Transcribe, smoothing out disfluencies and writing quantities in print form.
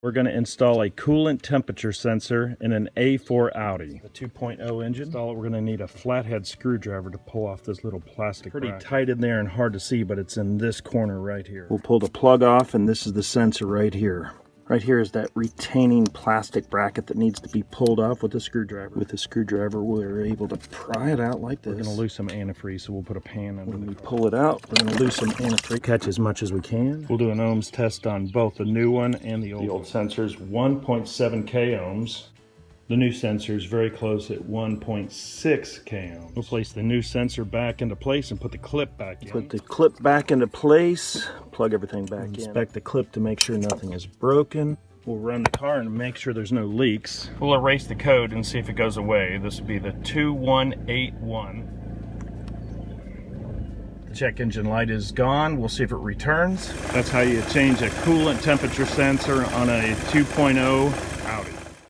We're going to install a coolant temperature sensor in an A4 Audi. The 2.0 engine. Install it, we're going to need a flathead screwdriver to pull off this little plastic bracket. Pretty tight in there and hard to see, but it's in this corner right here. We'll pull the plug off, and this is the sensor right here. Right here is that retaining plastic bracket that needs to be pulled off with a screwdriver. With the screwdriver, we're able to pry it out like this. We're going to lose some antifreeze, so we'll put a pan under When we pull it out, we're going to lose some antifreeze. Catch as much as we can. We'll do an ohms test on both the new one and the old sensors. 1.7 k ohms. The new sensor is very close at 1.6 k ohms. We'll place the new sensor back into place and put the clip back in. Put the clip back into place. Plug everything back in. Inspect the clip to make sure nothing is broken. We'll run the car and make sure there's no leaks. We'll erase the code and see if it goes away. This would be the 2181. The check engine light is gone. We'll see if it returns. That's how you change a coolant temperature sensor on a 2.0